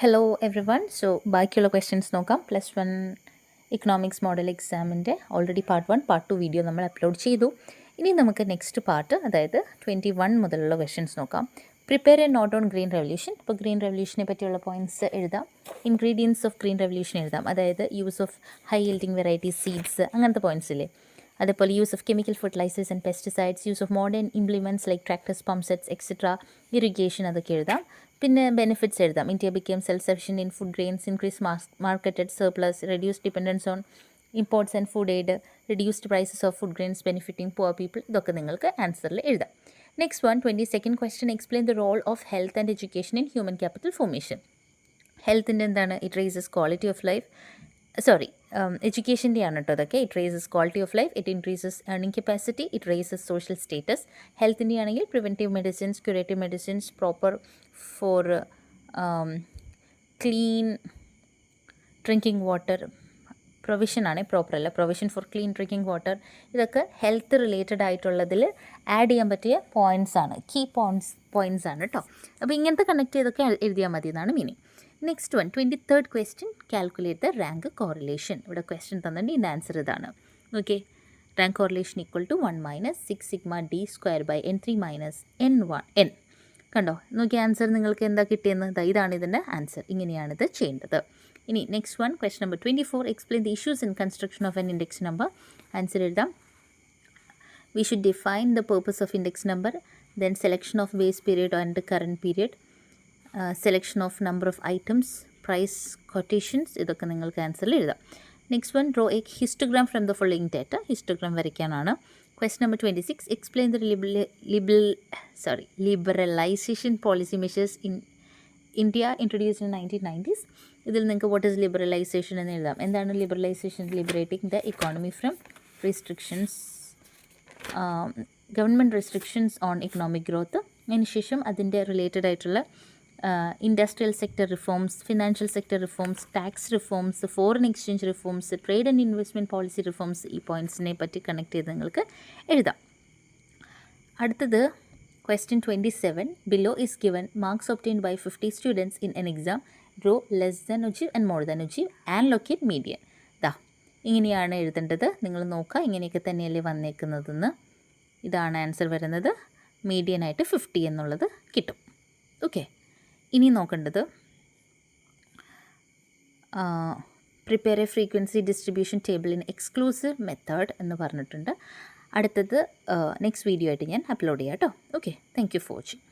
Hello every one. So ബാക്കിയുള്ള questions നോക്കാം. +1 economics model എക്സാമിൻ്റെ ഓൾറെഡി പാർട്ട് 1 പാർട്ട് 2 വീഡിയോ നമ്മൾ അപ്ലോഡ് ചെയ്തു. ഇനി നമുക്ക് നെക്സ്റ്റ് പാർട്ട്, അതായത് 21 മുതലുള്ള ക്വസ്റ്റ്യൻസ് നോക്കാം. Prepare a note on green revolution. ഇപ്പോൾ ഗ്രീൻ റെവല്യൂഷനെ പറ്റിയുള്ള പോയിൻറ്റ്സ് എഴുതാം. ഇൻഗ്രീഡിയൻസ് ഓഫ് ഗ്രീൻ റെവല്യൂഷൻ എഴുതാം, അതായത് use of high yielding variety seeds, അങ്ങനത്തെ പോയിൻറ്റ്സ് ഇല്ലേ. അതേപോലെ use of chemical fertilisers and pesticides, use of modern implements like tractors, pump sets etcetera, irrigation, അതൊക്കെ എഴുതാം. പിന്നെ ബെനിഫിറ്റ്സ് എഴുതാം. India became self sufficient in food grains, increase marketed surplus, reduce dependence on imports and food aid, reduced prices of food grains benefiting poor people. ഇതൊക്കെ നിങ്ങൾക്ക് ആൻസറിൽ എഴുതാം. Next one, 22nd question. Explain the role of health and education in human capital formation. ഹെൽത്തിൻ്റെ എന്താണ്? It raises quality of life. എഡ്യൂക്കേഷൻ്റെ ആണ് കേട്ടോ അതൊക്കെ. It raises quality of life, it increases earning capacity, it raises social status. ഹെൽത്തിൻ്റെ ആണെങ്കിൽ preventive medicines, curative medicines, proper for clean drinking water, പ്രൊവിഷനാണ്, proper അല്ല, provision for clean drinking water. ഇതൊക്കെ health related ആയിട്ടുള്ളതിൽ add ചെയ്യാൻ പറ്റിയ points ആണ്, key points ആണ് കേട്ടോ. അപ്പോൾ ഇങ്ങനത്തെ കണക്ട് ചെയ്തൊക്കെ എഴുതിയാൽ മതി എന്നാണ് meaning. Next one, 23rd question. Calculate the rank correlation. ഇവിടെ ക്വസ്റ്റ്യൻ തന്നിട്ട് ഇതിൻ്റെ ആൻസർ ഇതാണ്. Okay, rank correlation equal to 1 - 6 sigma d square by n3 - n1 കണ്ടോ? നോക്കി ആൻസർ നിങ്ങൾക്ക് എന്താ കിട്ടിയെന്ന്. ഇതാണ് ഇതിൻ്റെ ആൻസർ. ഇങ്ങനെയാണിത് ചെയ്യേണ്ടത്. ഇനി next one, question number 24. Explain the issues in construction of an index number. Answer എഴുതാം. We should define the purpose of index number, then selection of base period and current period, selection of number of items, price quotations. ഇതൊക്കെ നിങ്ങൾക്ക് ആൻസറിൽ എഴുതാം. Next one, draw a histogram from the following data. Histogram വരയ്ക്കാനാണ്. Question number 26. Explain the liberalisation policy measures in India introduced in 1990s. ഇതിൽ നിങ്ങൾക്ക് what is liberalisation എന്ന് എഴുതാം. എന്താണ് liberalisation? Liberating the economy from restrictions, government restrictions on economic growth. അതിനുശേഷം അതിൻ്റെ related ആയിട്ടുള്ള industrial sector reforms, financial sector reforms, tax reforms, foreign exchange reforms, trade and investment policy reforms. ഈ പോയിൻറ്റ്സിനെ പറ്റി connect ചെയ്ത് നിങ്ങൾക്ക് എഴുതാം. അടുത്തത് question 27. Below is given marks obtained by 50 students in an exam. Draw less than ogive and more than ogive and locate median. ഇങ്ങനെയാണ് എഴുതേണ്ടത്. നിങ്ങൾ നോക്കുക, ഇങ്ങനെയൊക്കെ തന്നെയല്ലേ വന്നേക്കുന്നതെന്ന്. ഇതാണ് ആൻസർ വരുന്നത്. മീഡിയനായിട്ട് 50 എന്നുള്ളത് കിട്ടും. ഓക്കെ, ഇനി നോക്കേണ്ടത് prepare A frequency distribution table in exclusive method എന്ന് പറഞ്ഞിട്ടുണ്ട്. അടുത്തത് നെക്സ്റ്റ് വീഡിയോ ആയിട്ട് ഞാൻ അപ്ലോഡ് ചെയ്യാം കേട്ടോ. Okay, thank you for watching.